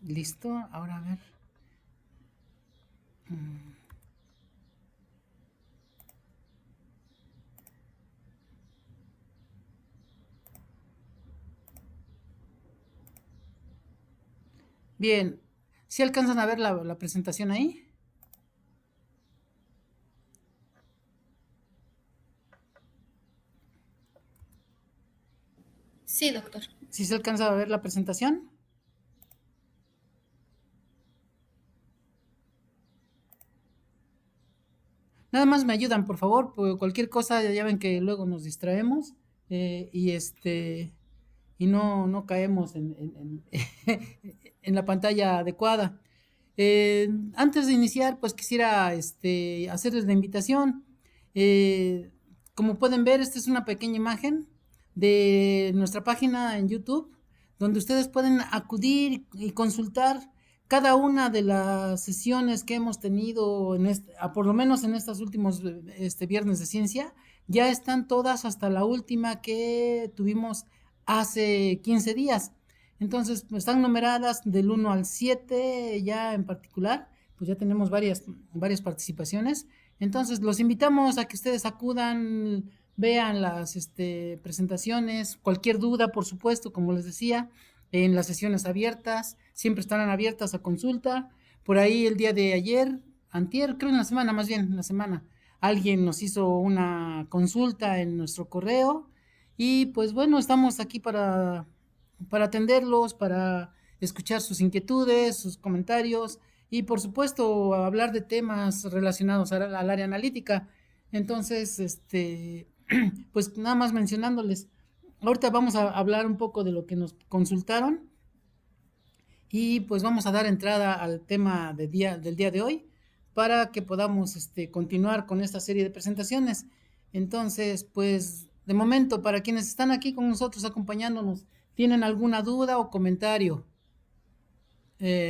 Listo, ahora a ver. Bien, ¿sí alcanzan a ver la presentación ahí? Sí, doctor. ¿Sí se alcanza a ver la presentación? Nada más me ayudan, por favor, por cualquier cosa, ya ven que luego nos distraemos y no caemos en la pantalla adecuada. Antes de iniciar, pues quisiera hacerles la invitación. Eh, Como pueden ver, esta es una pequeña imagen de nuestra página en YouTube, donde ustedes pueden acudir y consultar cada una de las sesiones que hemos tenido por lo menos en estos últimos viernes de ciencia. Ya están todas hasta la última que tuvimos hace 15 días. Entonces, pues, están numeradas del 1 al 7 ya en particular, pues ya tenemos varias participaciones. Entonces, los invitamos a que ustedes acudan, vean las presentaciones, cualquier duda, por supuesto, como les decía, en las sesiones abiertas, siempre estarán abiertas a consulta. Por ahí el día de ayer, antier, creo en la semana, más bien, en la semana, alguien nos hizo una consulta en nuestro correo y pues bueno, estamos aquí para atenderlos, para escuchar sus inquietudes, sus comentarios y por supuesto hablar de temas relacionados al área analítica. Entonces, pues nada más mencionándoles, ahorita vamos a hablar un poco de lo que nos consultaron y pues vamos a dar entrada al tema del día de hoy para que podamos continuar con esta serie de presentaciones. Entonces, pues de momento, para quienes están aquí con nosotros acompañándonos, ¿tienen alguna duda o comentario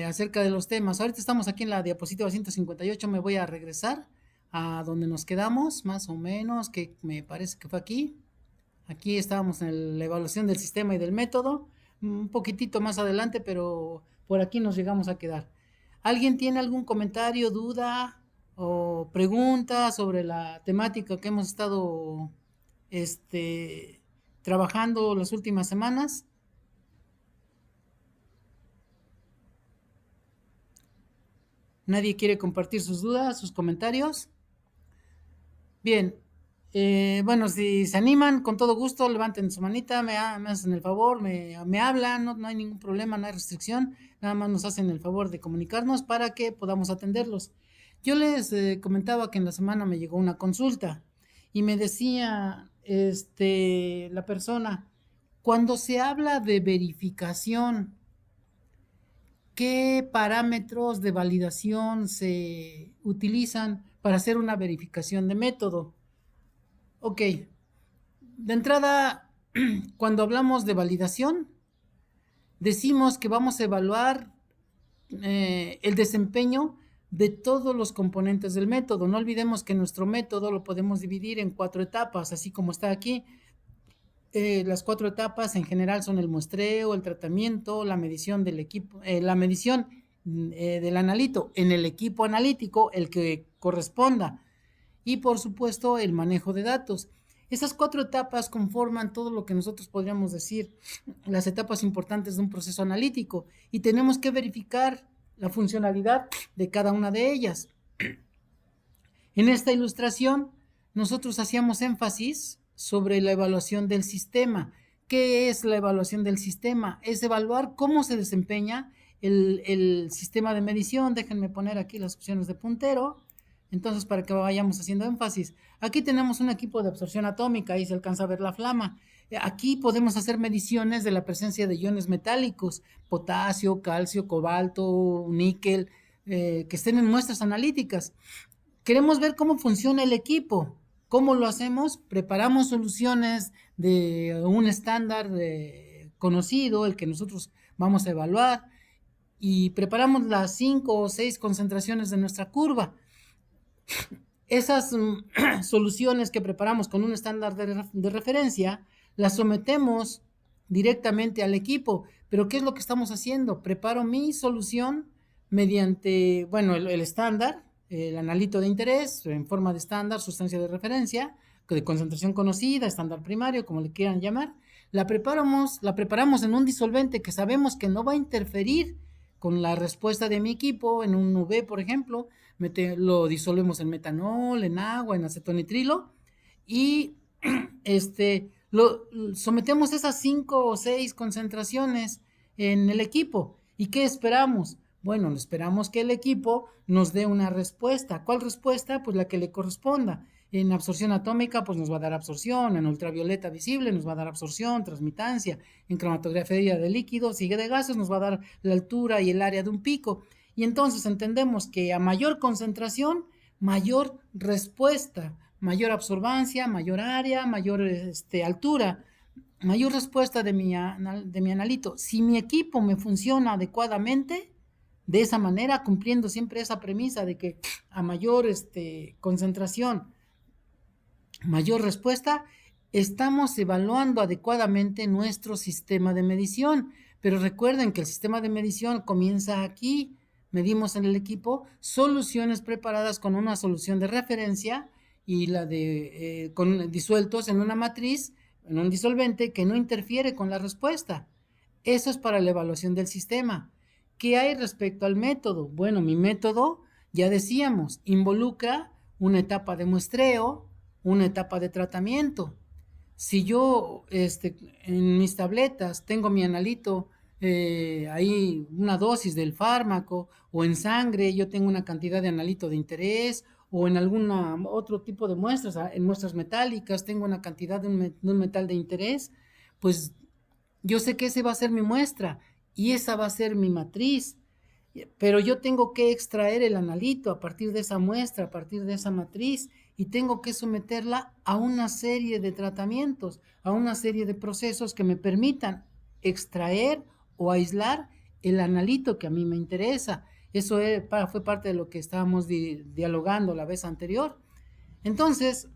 acerca de los temas? Ahorita estamos aquí en la diapositiva 158, me voy a regresar a donde nos quedamos, más o menos, que me parece que fue aquí. Aquí estábamos en la evaluación del sistema y del método, un poquitito más adelante, pero por aquí nos llegamos a quedar. ¿Alguien tiene algún comentario, duda o pregunta sobre la temática que hemos estado este, trabajando las últimas semanas? ¿Nadie quiere compartir sus dudas, sus comentarios? Bien, bueno, si se animan, con todo gusto, levanten su manita, me hacen el favor, me hablan, no hay ningún problema, no hay restricción, nada más nos hacen el favor de comunicarnos para que podamos atenderlos. Yo les comentaba que en la semana me llegó una consulta y me decía, la persona, cuando se habla de verificación, ¿qué parámetros de validación se utilizan para hacer una verificación de método? Ok, de entrada, cuando hablamos de validación, decimos que vamos a evaluar el desempeño de todos los componentes del método. No olvidemos que nuestro método lo podemos dividir en 4 etapas, así como está aquí. Las 4 etapas en general son el muestreo, el tratamiento, la medición del equipo, la medición del analito en el equipo analítico, el que corresponda, y por supuesto el manejo de datos. Esas 4 etapas conforman todo lo que nosotros podríamos decir las etapas importantes de un proceso analítico y tenemos que verificar la funcionalidad de cada una de ellas. En esta ilustración, nosotros hacíamos énfasis sobre la evaluación del sistema. ¿Qué es la evaluación del sistema? Es evaluar cómo se desempeña el sistema de medición. Déjenme poner aquí las opciones de puntero. Entonces, para que vayamos haciendo énfasis. Aquí tenemos un equipo de absorción atómica, ahí se alcanza a ver la flama. Aquí podemos hacer mediciones de la presencia de iones metálicos, potasio, calcio, cobalto, níquel, que estén en muestras analíticas. Queremos ver cómo funciona el equipo. ¿Cómo lo hacemos? Preparamos soluciones de un estándar conocido, el que nosotros vamos a evaluar, y preparamos las 5 o 6 concentraciones de nuestra curva. Esas soluciones que preparamos con un estándar de referencia, las sometemos directamente al equipo. Pero ¿qué es lo que estamos haciendo? Preparo mi solución mediante, bueno, el estándar, el analito de interés en forma de estándar, sustancia de referencia, de concentración conocida, estándar primario, como le quieran llamar. La preparamos en un disolvente que sabemos que no va a interferir con la respuesta de mi equipo, en un UV, por ejemplo. Lo disolvemos en metanol, en agua, en acetonitrilo, y lo sometemos esas 5 o 6 concentraciones en el equipo. ¿Y qué esperamos? Bueno, esperamos que el equipo nos dé una respuesta. ¿Cuál respuesta? Pues la que le corresponda. En absorción atómica, pues nos va a dar absorción. En ultravioleta visible nos va a dar absorción, transmitancia. En cromatografía de líquidos y de gases nos va a dar la altura y el área de un pico. Y entonces entendemos que a mayor concentración, mayor respuesta, mayor absorbancia, mayor área, mayor altura, mayor respuesta de mi analito. Si mi equipo me funciona adecuadamente, de esa manera, cumpliendo siempre esa premisa de que a mayor concentración, mayor respuesta, estamos evaluando adecuadamente nuestro sistema de medición. Pero recuerden que el sistema de medición comienza aquí. Medimos en el equipo soluciones preparadas con una solución de referencia y con disueltos en una matriz, en un disolvente que no interfiere con la respuesta. Eso es para la evaluación del sistema. ¿Qué hay respecto al método? Bueno, mi método, ya decíamos, involucra una etapa de muestreo, una etapa de tratamiento. Si yo en mis tabletas tengo mi analito, ahí una dosis del fármaco, o en sangre yo tengo una cantidad de analito de interés, o en algún otro tipo de muestras, en muestras metálicas tengo una cantidad de un metal de interés, pues yo sé que esa va a ser mi muestra y esa va a ser mi matriz, pero yo tengo que extraer el analito a partir de esa muestra, a partir de esa matriz, y tengo que someterla a una serie de tratamientos, a una serie de procesos que me permitan extraer o aislar el analito que a mí me interesa. Eso fue parte de lo que estábamos dialogando la vez anterior. Entonces,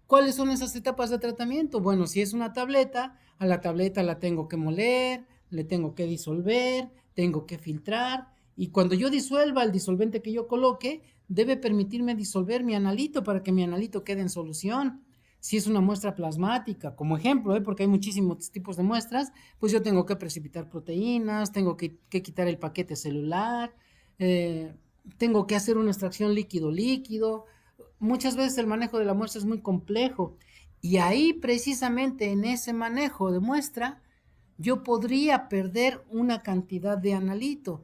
¿cuáles son esas etapas de tratamiento? Bueno, si es una tableta, a la tableta la tengo que moler, le tengo que disolver, tengo que filtrar, y cuando yo disuelva el disolvente que yo coloque, debe permitirme disolver mi analito para que mi analito quede en solución. Si es una muestra plasmática, como ejemplo, porque hay muchísimos tipos de muestras, pues yo tengo que precipitar proteínas, tengo que quitar el paquete celular, tengo que hacer una extracción líquido-líquido. Muchas veces el manejo de la muestra es muy complejo, y ahí precisamente en ese manejo de muestra yo podría perder una cantidad de analito,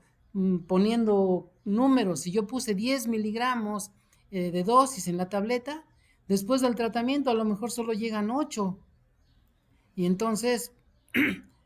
poniendo números. Si yo puse 10 miligramos de dosis en la tableta, después del tratamiento a lo mejor solo llegan 8, y entonces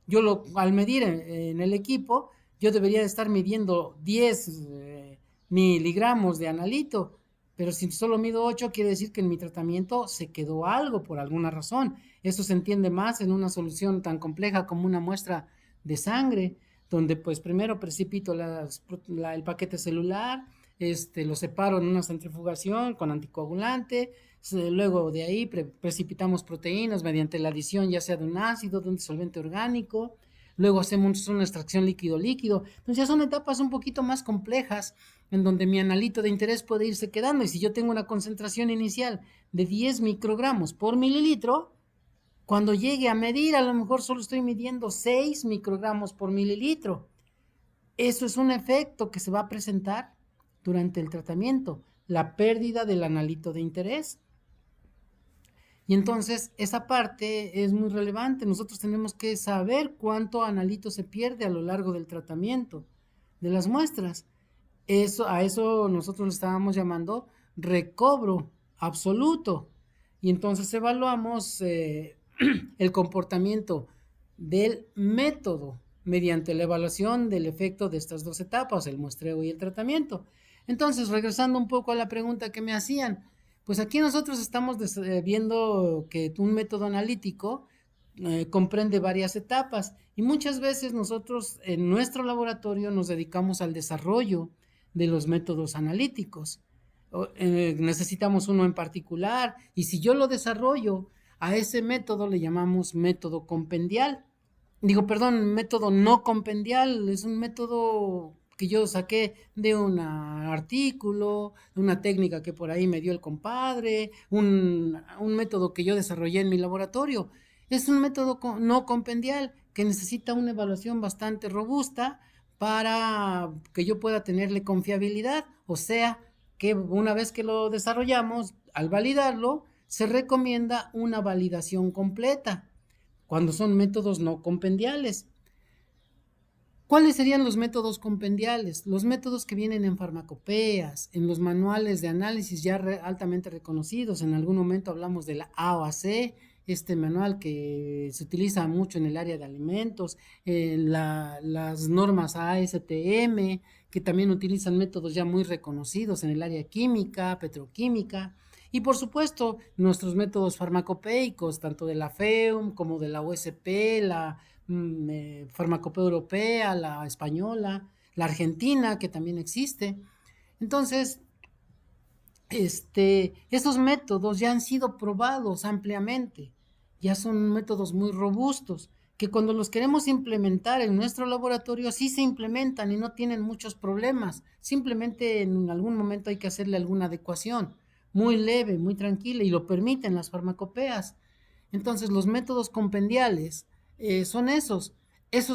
yo al medir en el equipo, yo debería de estar midiendo 10 miligramos de analito, pero si solo mido 8, quiere decir que en mi tratamiento se quedó algo por alguna razón. Eso se entiende más en una solución tan compleja como una muestra de sangre, donde pues primero precipito el paquete celular, lo separo en una centrifugación con anticoagulante, luego de ahí precipitamos proteínas mediante la adición ya sea de un ácido, de un disolvente orgánico, luego hacemos una extracción líquido-líquido. Entonces ya son etapas un poquito más complejas en donde mi analito de interés puede irse quedando, y si yo tengo una concentración inicial de 10 microgramos por mililitro, cuando llegue a medir a lo mejor solo estoy midiendo 6 microgramos por mililitro. Eso es un efecto que se va a presentar durante el tratamiento, la pérdida del analito de interés. Y entonces esa parte es muy relevante. Nosotros tenemos que saber cuánto analito se pierde a lo largo del tratamiento de las muestras. A eso nosotros le estábamos llamando recobro absoluto. Y entonces evaluamos el comportamiento del método mediante la evaluación del efecto de estas dos etapas, el muestreo y el tratamiento. Entonces, regresando un poco a la pregunta que me hacían, pues aquí nosotros estamos viendo que un método analítico comprende varias etapas, y muchas veces nosotros en nuestro laboratorio nos dedicamos al desarrollo de los métodos analíticos. Necesitamos uno en particular, y si yo lo desarrollo, a ese método le llamamos método compendial. método no compendial, es un método que yo saqué de un artículo, de una técnica que por ahí me dio el compadre, un método que yo desarrollé en mi laboratorio. Es un método no compendial que necesita una evaluación bastante robusta para que yo pueda tenerle confiabilidad, o sea, que una vez que lo desarrollamos, al validarlo, se recomienda una validación completa cuando son métodos no compendiales. ¿Cuáles serían los métodos compendiales? Los métodos que vienen en farmacopeas, en los manuales de análisis ya altamente reconocidos. En algún momento hablamos de la AOAC, este manual que se utiliza mucho en el área de alimentos, las normas ASTM, que también utilizan métodos ya muy reconocidos en el área química, petroquímica. Y por supuesto, nuestros métodos farmacopeicos, tanto de la FEUM como de la USP, la farmacopea europea, la española, la argentina, que también existe. Entonces, esos métodos ya han sido probados ampliamente, ya son métodos muy robustos, que cuando los queremos implementar en nuestro laboratorio, sí se implementan y no tienen muchos problemas, simplemente en algún momento hay que hacerle alguna adecuación, muy leve, muy tranquila, y lo permiten las farmacopeas. Entonces, los métodos compendiales son esos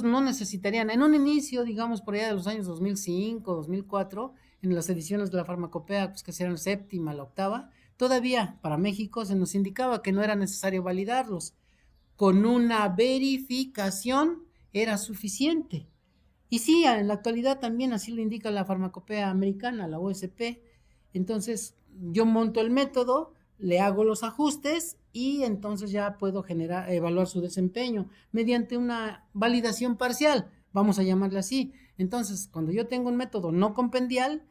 no necesitarían, en un inicio, digamos por allá de los años 2005, 2004, en las ediciones de la farmacopea, pues que eran séptima, la octava, todavía para México se nos indicaba que no era necesario validarlos. Con una verificación era suficiente. Y sí, en la actualidad también así lo indica la farmacopea americana, la OSP. Entonces, yo monto el método, le hago los ajustes y entonces ya puedo evaluar su desempeño mediante una validación parcial, vamos a llamarle así. Entonces, cuando yo tengo un método no compendial,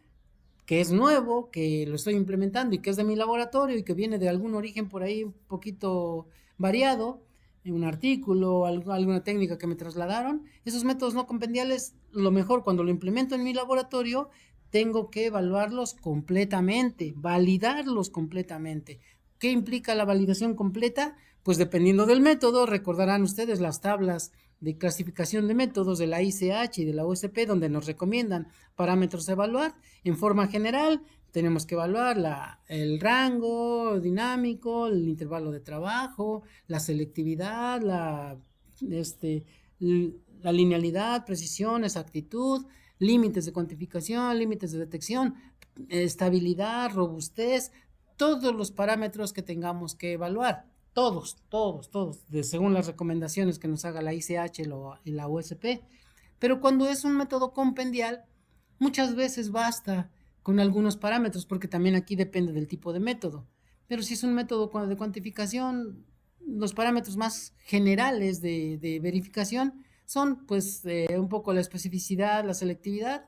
que es nuevo, que lo estoy implementando y que es de mi laboratorio y que viene de algún origen por ahí un poquito variado, en un artículo, alguna técnica que me trasladaron, esos métodos no compendiales, lo mejor cuando lo implemento en mi laboratorio, tengo que evaluarlos completamente, validarlos completamente. ¿Qué implica la validación completa? Pues dependiendo del método, recordarán ustedes las tablas de clasificación de métodos de la ICH y de la USP, donde nos recomiendan parámetros a evaluar. En forma general, tenemos que evaluar el rango dinámico, el intervalo de trabajo, la selectividad, este, la linealidad, precisión, exactitud, límites de cuantificación, límites de detección, estabilidad, robustez, todos los parámetros que tengamos que evaluar. Todos, según las recomendaciones que nos haga la ICH y la USP. Pero cuando es un método compendial, muchas veces basta con algunos parámetros, porque también aquí depende del tipo de método. Pero si es un método de cuantificación, los parámetros más generales de verificación son pues un poco la especificidad, la selectividad,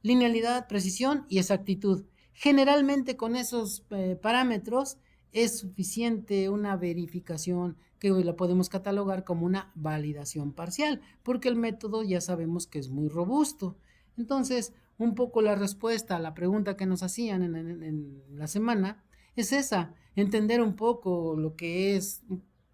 linealidad, precisión y exactitud. Generalmente con esos parámetros es suficiente una verificación que hoy la podemos catalogar como una validación parcial, porque el método ya sabemos que es muy robusto. Entonces, un poco la respuesta a la pregunta que nos hacían en la semana es esa, entender un poco lo que es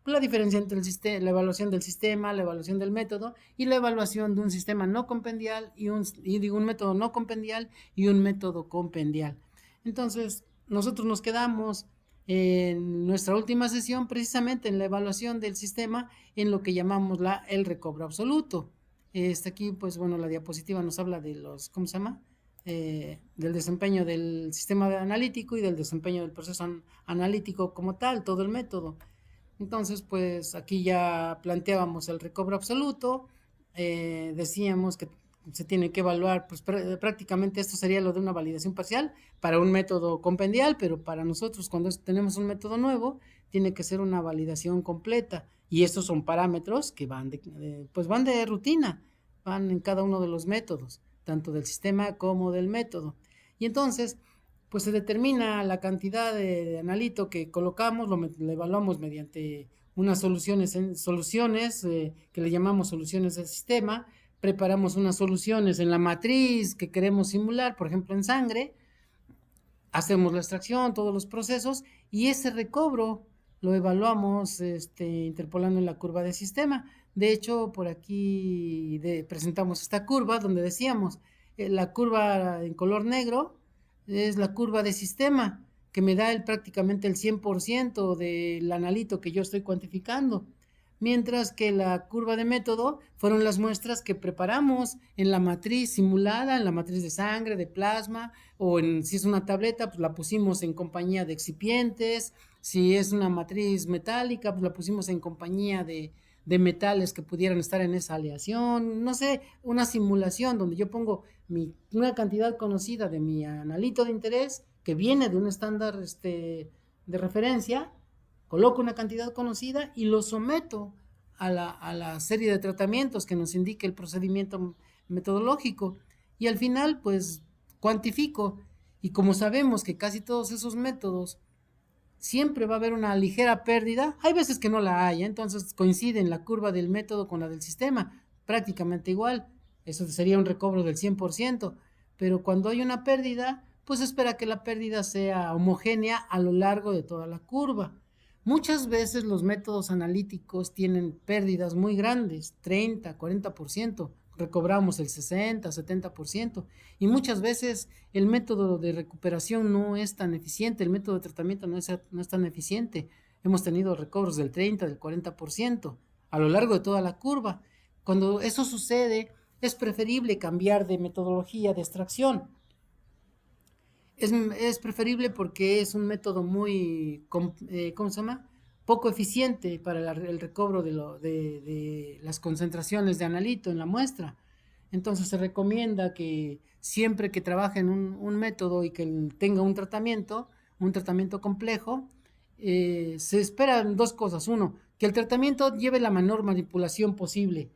la diferencia entre la evaluación del sistema, la evaluación del método y la evaluación de un sistema no compendial un método no compendial y un método compendial. Entonces, nosotros nos quedamos en nuestra última sesión precisamente en la evaluación del sistema en lo que llamamos el recobro absoluto. Aquí, pues bueno, la diapositiva nos habla de ¿cómo se llama? Del desempeño del sistema analítico y del desempeño del proceso analítico como tal, todo el método. Entonces, pues aquí ya planteábamos el recobro absoluto, decíamos que se tiene que evaluar, pues prácticamente esto sería lo de una validación parcial para un método compendial, pero para nosotros cuando tenemos un método nuevo, tiene que ser una validación completa. Y estos son parámetros que pues van de rutina, van en cada uno de los métodos, tanto del sistema como del método. Y entonces, pues se determina la cantidad de analito que colocamos, lo evaluamos mediante unas soluciones que le llamamos soluciones del sistema, preparamos unas soluciones en la matriz que queremos simular, por ejemplo en sangre, hacemos la extracción, todos los procesos, y ese recobro lo evaluamos interpolando en la curva de sistema. De hecho, por aquí presentamos esta curva donde decíamos, la curva en color negro es la curva de sistema, que me da prácticamente el 100% del analito que yo estoy cuantificando, mientras que la curva de método fueron las muestras que preparamos en la matriz simulada, en la matriz de sangre, de plasma, o si es una tableta, pues la pusimos en compañía de excipientes. Si es una matriz metálica, pues la pusimos en compañía de metales que pudieran estar en esa aleación. No sé, una simulación donde yo pongo una cantidad conocida de mi analito de interés que viene de un estándar de referencia, coloco una cantidad conocida y lo someto a la serie de tratamientos que nos indique el procedimiento metodológico. Y al final, pues, cuantifico. Y como sabemos que casi todos esos métodos siempre va a haber una ligera pérdida, hay veces que no la hay, entonces coinciden la curva del método con la del sistema, prácticamente igual. Eso sería un recobro del 100%, pero cuando hay una pérdida, pues espera que la pérdida sea homogénea a lo largo de toda la curva. Muchas veces los métodos analíticos tienen pérdidas muy grandes, 30, 40%, recobramos el 60, 70%, y muchas veces el método de recuperación no es tan eficiente, el método de tratamiento no es tan eficiente. Hemos tenido recobros del 30, del 40% a lo largo de toda la curva. Cuando eso sucede, es preferible cambiar de metodología de extracción. Es preferible porque es un método muy, ¿cómo se llama? Poco eficiente para el recobro de las concentraciones de analito en la muestra. Entonces se recomienda que siempre que trabajen un método y que tenga un tratamiento complejo, se esperan dos cosas. Uno, que el tratamiento lleve la menor manipulación posible.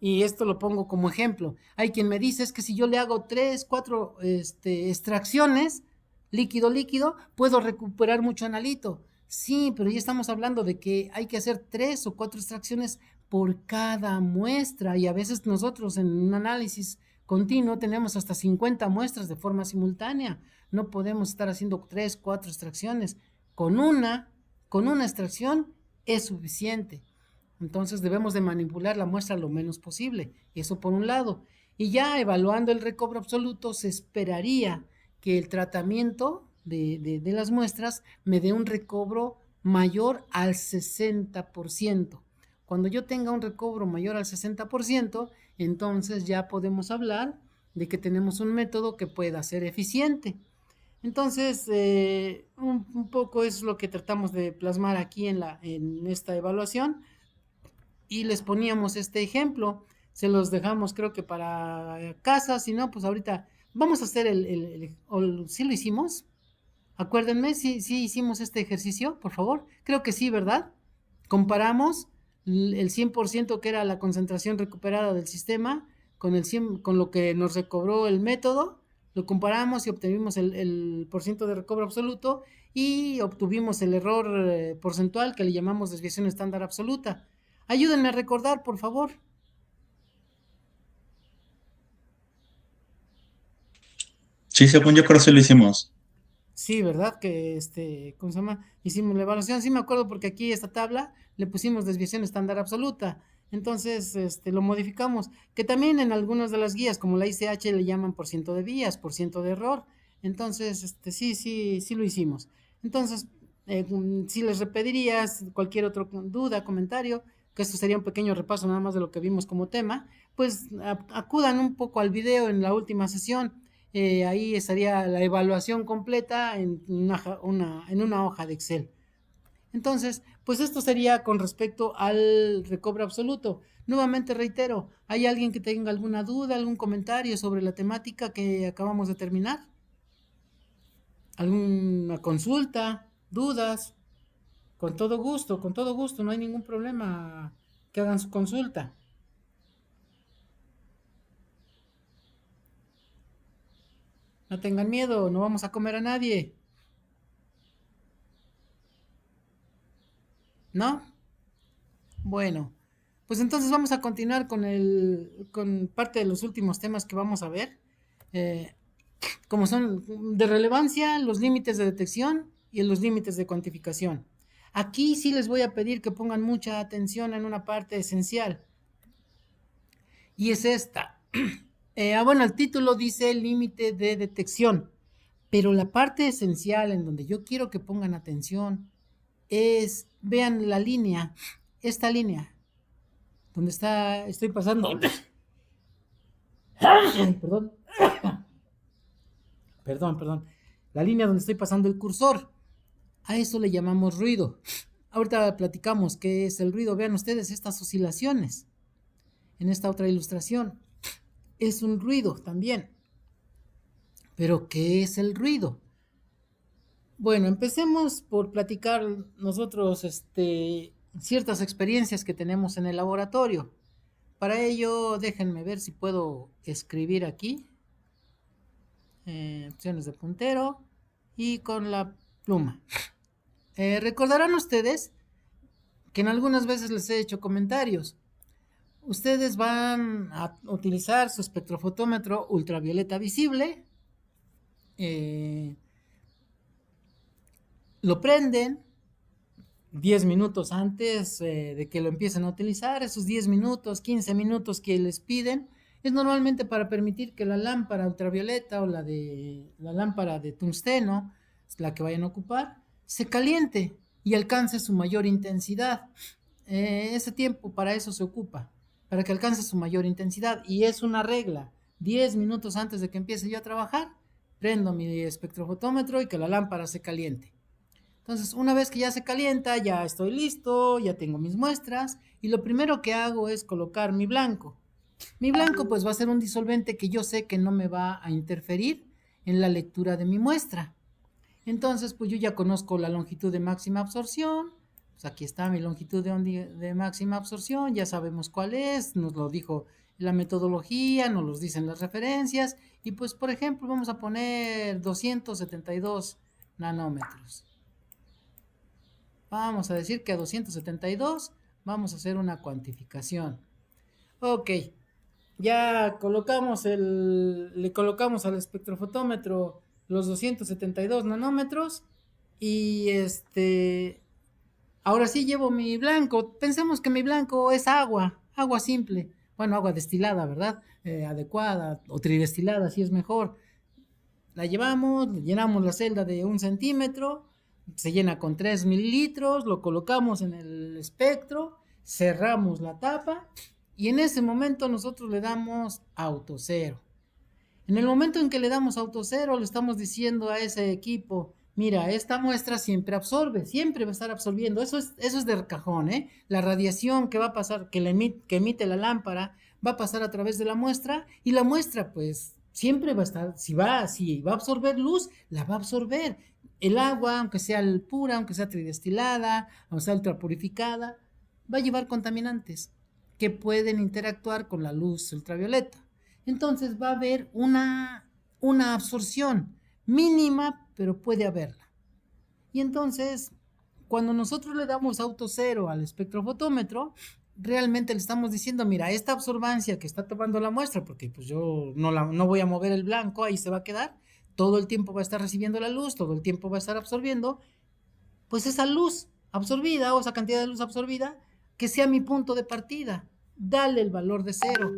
Y esto lo pongo como ejemplo. Hay quien me dice, es que si yo le hago 3, 4 extracciones, líquido, puedo recuperar mucho analito. Sí, pero ya estamos hablando de que hay que hacer 3 o 4 extracciones por cada muestra, y a veces nosotros en un análisis continuo tenemos hasta 50 muestras de forma simultánea. No podemos estar haciendo 3, 4 extracciones. Con una extracción es suficiente. Entonces debemos de manipular la muestra lo menos posible. Eso por un lado. Y ya evaluando el recobro absoluto, se esperaría que el tratamiento de las muestras me dé un recobro mayor al 60%. Cuando yo tenga un recobro mayor al 60%, entonces ya podemos hablar de que tenemos un método que pueda ser eficiente. Entonces, un poco es lo que tratamos de plasmar aquí en esta evaluación, y les poníamos este ejemplo. Se los dejamos, creo que para casa. Si no, pues ahorita vamos a hacer ¿sí lo hicimos? Acuérdenme, sí hicimos este ejercicio, por favor. Creo que sí, ¿verdad? Comparamos el 100% que era la concentración recuperada del sistema con lo que nos recobró el método. Lo comparamos y obtuvimos el porcentaje de recobro absoluto, y obtuvimos el error porcentual, que le llamamos desviación estándar absoluta. Ayúdenme a recordar, por favor. Sí, según yo creo que sí lo hicimos. Sí, ¿verdad? Que ¿cómo se llama? Hicimos la evaluación. Sí me acuerdo, porque aquí esta tabla le pusimos desviación estándar absoluta. Entonces, lo modificamos. Que también en algunas de las guías, como la ICH, le llaman por ciento de vías, por ciento de error. Entonces, sí lo hicimos. Entonces, si les repetirías cualquier otra duda, comentario, que esto sería un pequeño repaso nada más de lo que vimos como tema, pues acudan un poco al video en la última sesión. Ahí estaría la evaluación completa en una hoja de Excel. Entonces, pues esto sería con respecto al recobro absoluto. Nuevamente reitero, ¿hay alguien que tenga alguna duda, algún comentario sobre la temática que acabamos de terminar? ¿Alguna consulta, dudas? Con todo gusto, no hay ningún problema que hagan su consulta. No tengan miedo, no vamos a comer a nadie, ¿no? Bueno, pues entonces vamos a continuar con parte de los últimos temas que vamos a ver, eh, como son de relevancia, los límites de detección y los límites de cuantificación. Aquí sí les voy a pedir que pongan mucha atención en una parte esencial. Y es esta. Bueno, el título dice límite de detección, pero la parte esencial en donde yo quiero que pongan atención es, vean la línea, esta línea, donde estoy pasando, perdón, perdón, la línea donde estoy pasando el cursor. A eso le llamamos ruido. Ahorita platicamos qué es el ruido. Vean ustedes estas oscilaciones en esta otra ilustración. Es un ruido también. Pero ¿qué es el ruido? Bueno, empecemos por platicar nosotros ciertas experiencias que tenemos en el laboratorio. Para ello, déjenme ver si puedo escribir aquí. Opciones de puntero y con la pluma. Recordarán ustedes que en algunas veces les he hecho comentarios. Ustedes van a utilizar su espectrofotómetro ultravioleta visible, lo prenden 10 minutos antes de que lo empiecen a utilizar. Esos 10 minutos, 15 minutos que les piden es normalmente para permitir que la lámpara ultravioleta o la lámpara de tungsteno, la que vayan a ocupar, se caliente y alcance su mayor intensidad. Ese tiempo para eso se ocupa, para que alcance su mayor intensidad, y es una regla. 10 minutos antes de que empiece yo a trabajar, prendo mi espectrofotómetro y que la lámpara se caliente. Entonces, una vez que ya se calienta, ya estoy listo, ya tengo mis muestras, y lo primero que hago es colocar mi blanco. Mi blanco pues va a ser un disolvente que yo sé que no me va a interferir en la lectura de mi muestra. Entonces, pues yo ya conozco la longitud de máxima absorción. Pues aquí está mi longitud de máxima absorción, ya sabemos cuál es, nos lo dijo la metodología, nos lo dicen las referencias, y pues por ejemplo vamos a poner 272 nanómetros. Vamos a decir que a 272 vamos a hacer una cuantificación. Ok, ya le colocamos al espectrofotómetro los 272 nanómetros y ahora sí llevo mi blanco. Pensemos que mi blanco es agua simple, bueno, agua destilada, ¿verdad? Adecuada o tridestilada, si es mejor. La llevamos, llenamos la celda de 1 centímetro, se llena con 3 mililitros, lo colocamos en el espectro, cerramos la tapa y en ese momento nosotros le damos autocero. En el momento en que le damos autocero, le estamos diciendo a ese equipo, mira, esta muestra siempre absorbe, siempre va a estar absorbiendo. Eso es de cajón, ¿eh? La radiación que va a pasar, que emite la lámpara, va a pasar a través de la muestra, y la muestra, pues, siempre va a estar, si va a absorber luz, la va a absorber. El agua, aunque sea pura, aunque sea tridestilada, aunque sea ultrapurificada, va a llevar contaminantes que pueden interactuar con la luz ultravioleta. Entonces va a haber una absorción mínima, pero puede haberla. Y entonces, cuando nosotros le damos autocero al espectrofotómetro, realmente le estamos diciendo, mira, esta absorbancia que está tomando la muestra, porque pues yo no voy a mover el blanco, ahí se va a quedar, todo el tiempo va a estar recibiendo la luz, todo el tiempo va a estar absorbiendo, pues esa luz absorbida o esa cantidad de luz absorbida, que sea mi punto de partida, dale el valor de 0.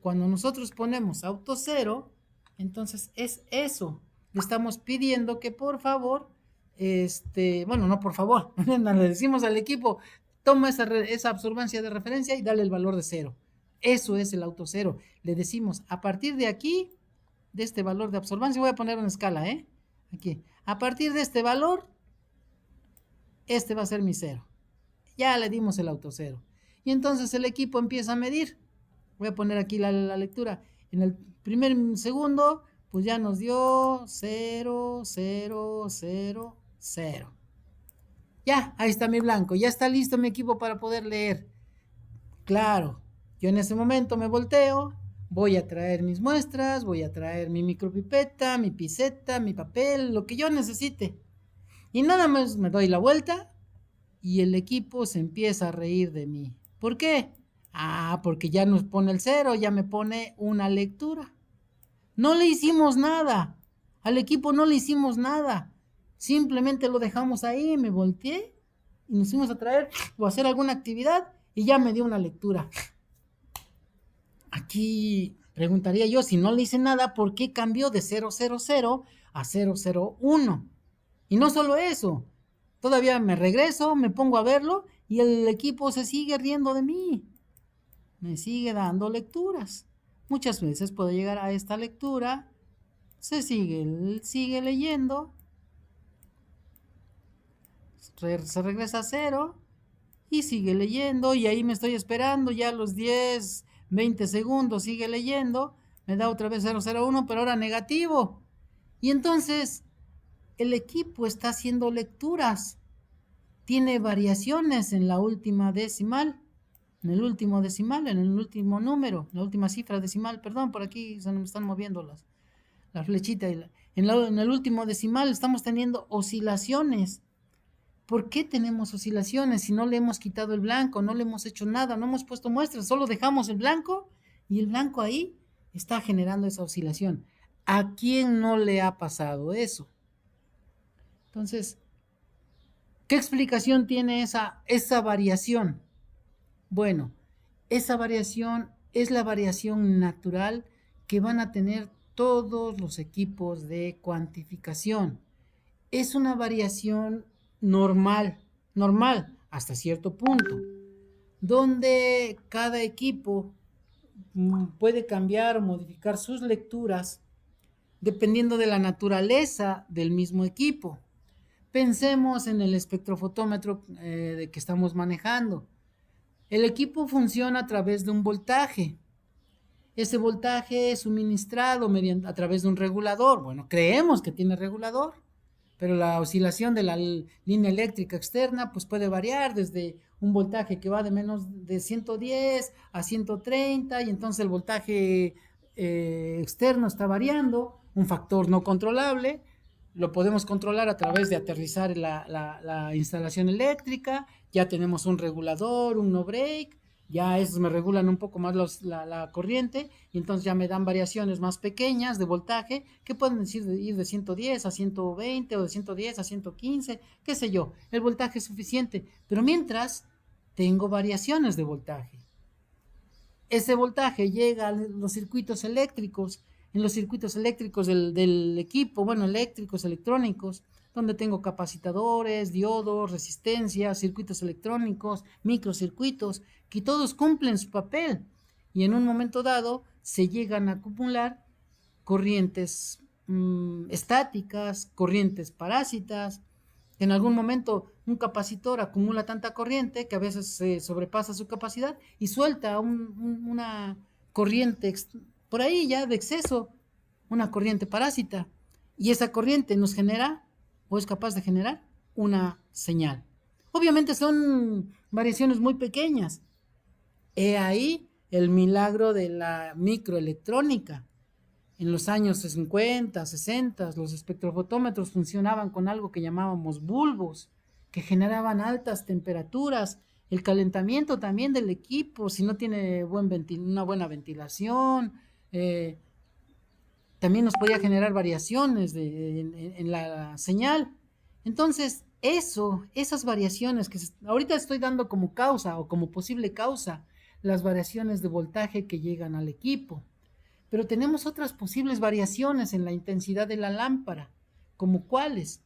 Cuando nosotros ponemos autocero, entonces es eso. Le estamos pidiendo que por favor, bueno, no por favor, le decimos al equipo, toma esa absorbancia de referencia y dale el valor de 0. Eso es el autocero. Le decimos, a partir de aquí, de este valor de absorbancia, voy a poner una escala, aquí. A partir de este valor, este va a ser mi 0. Ya le dimos el autocero. Y entonces el equipo empieza a medir. Voy a poner aquí la lectura. En el primer segundo, pues ya nos dio 0, 0, 0, 0. Ya, ahí está mi blanco. Ya está listo mi equipo para poder leer. Claro, yo en ese momento me volteo, voy a traer mis muestras, voy a traer mi micropipeta, mi piseta, mi papel, lo que yo necesite. Y nada más me doy la vuelta y el equipo se empieza a reír de mí. ¿Por qué? Porque ya nos pone el 0, ya me pone una lectura. No le hicimos nada. Al equipo no le hicimos nada. Simplemente lo dejamos ahí, me volteé y nos fuimos a traer o a hacer alguna actividad y ya me dio una lectura. Aquí preguntaría yo, si no le hice nada, ¿por qué cambió de 000 a 001? Y no solo eso, todavía me regreso, me pongo a verlo y el equipo se sigue riendo de mí. Me sigue dando lecturas. Muchas veces puedo llegar a esta lectura, se sigue leyendo, se regresa a 0 y sigue leyendo y ahí me estoy esperando ya los 10, 20 segundos, sigue leyendo, me da otra vez 001, pero ahora negativo. Y entonces el equipo está haciendo lecturas, tiene variaciones en la última decimal, en el último decimal, en el último número, la última cifra decimal, perdón, por aquí se me están moviendo la flechita. En el último decimal estamos teniendo oscilaciones. ¿Por qué tenemos oscilaciones si no le hemos quitado el blanco, no le hemos hecho nada, no hemos puesto muestras, solo dejamos el blanco y el blanco ahí está generando esa oscilación? ¿A quién no le ha pasado eso? Entonces, ¿qué explicación tiene esa variación? Bueno, esa variación es la variación natural que van a tener todos los equipos de cuantificación. Es una variación normal hasta cierto punto, donde cada equipo puede cambiar o modificar sus lecturas dependiendo de la naturaleza del mismo equipo. Pensemos en el espectrofotómetro que estamos manejando. El equipo funciona a través de un voltaje. Ese voltaje es suministrado a través de un regulador. Bueno, creemos que tiene regulador, pero la oscilación de la línea eléctrica externa pues puede variar desde un voltaje que va de menos de 110 a 130 y entonces el voltaje externo está variando, un factor no controlable. Lo podemos controlar a través de aterrizar la instalación eléctrica. Ya tenemos un regulador, un no break. Ya esos me regulan un poco más la corriente y entonces ya me dan variaciones más pequeñas de voltaje que pueden ir de 110 a 120 o de 110 a 115, qué sé yo. El voltaje es suficiente, pero mientras tengo variaciones de voltaje. Ese voltaje llega a los circuitos eléctricos, en los circuitos eléctricos del equipo, bueno, eléctricos, electrónicos, donde tengo capacitadores, diodos, resistencias, circuitos electrónicos, microcircuitos, que todos cumplen su papel. Y en un momento dado se llegan a acumular corrientes estáticas, corrientes parásitas. En algún momento un capacitor acumula tanta corriente que a veces se sobrepasa su capacidad y suelta una corriente por ahí ya de exceso, una corriente parásita. Y esa corriente nos genera o es capaz de generar una señal. Obviamente son variaciones muy pequeñas. He ahí el milagro de la microelectrónica. En los años 50, 60, los espectrofotómetros funcionaban con algo que llamábamos bulbos, que generaban altas temperaturas. El calentamiento también del equipo, si no tiene una buena ventilación, también nos podía generar variaciones en la señal. Entonces, esas variaciones que ahorita estoy dando como causa o como posible causa, las variaciones de voltaje que llegan al equipo. Pero tenemos otras posibles variaciones en la intensidad de la lámpara, como cuáles.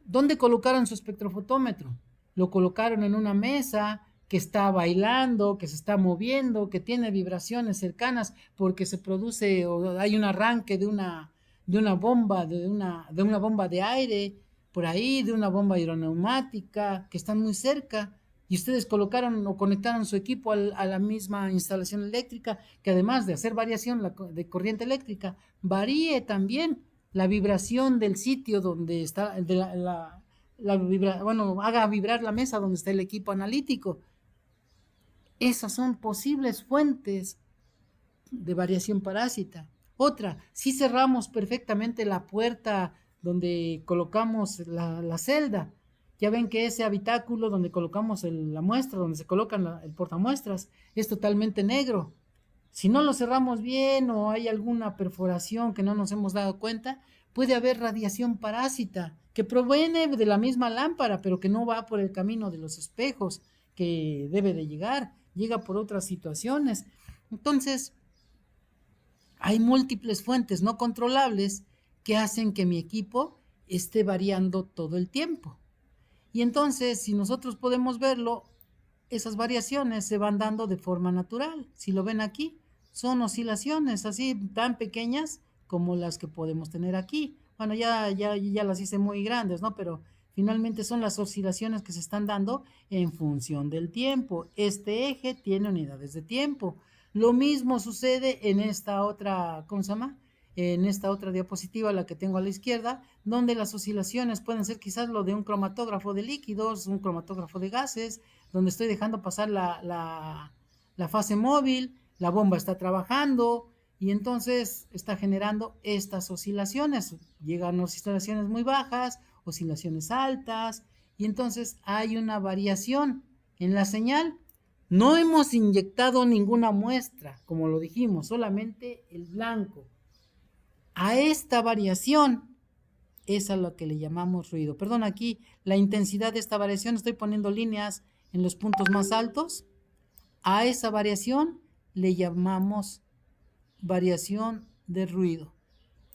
¿Dónde colocaron su espectrofotómetro? Lo colocaron en una mesa que está bailando, que se está moviendo, que tiene vibraciones cercanas porque se produce o hay un arranque de una bomba, de una bomba de aire por ahí, de una bomba hidroneumática que están muy cerca. Y ustedes colocaron o conectaron su equipo a la misma instalación eléctrica, que además de hacer variación de corriente eléctrica, varíe también la vibración del sitio donde está, haga vibrar la mesa donde está el equipo analítico. Esas son posibles fuentes de variación parásita. Otra, si cerramos perfectamente la puerta donde colocamos la celda, ya ven que ese habitáculo donde colocamos la muestra, donde se colocan el portamuestras, es totalmente negro. Si no lo cerramos bien o hay alguna perforación que no nos hemos dado cuenta, Puede haber radiación parásita que proviene de la misma lámpara, pero que no va por el camino de los espejos que debe de llegar, llega por otras situaciones. Entonces, hay múltiples fuentes no controlables que hacen que mi equipo esté variando todo el tiempo. Y entonces, si nosotros podemos verlo, esas variaciones se van dando de forma natural. Si lo ven aquí, son oscilaciones así tan pequeñas como las que podemos tener aquí. Bueno, ya las hice muy grandes, ¿no? Pero finalmente son las oscilaciones que se están dando en función del tiempo. Este eje tiene unidades de tiempo. Lo mismo sucede en esta otra, ¿cómo se llama? En esta otra diapositiva, la que tengo a la izquierda, donde las oscilaciones pueden ser quizás lo de un cromatógrafo de líquidos, un cromatógrafo de gases, donde estoy dejando pasar la fase móvil, la bomba está trabajando y entonces está generando estas oscilaciones. Llegan oscilaciones muy bajas, oscilaciones altas y entonces hay una variación en la señal. No hemos inyectado ninguna muestra, como lo dijimos, solamente el blanco. A esta variación es a lo que le llamamos ruido. Perdón, aquí la intensidad de esta variación, estoy poniendo líneas en los puntos más altos. A esa variación le llamamos variación de ruido.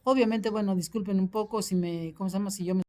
Obviamente, bueno, disculpen un poco si me, ¿cómo se llama? Si yo me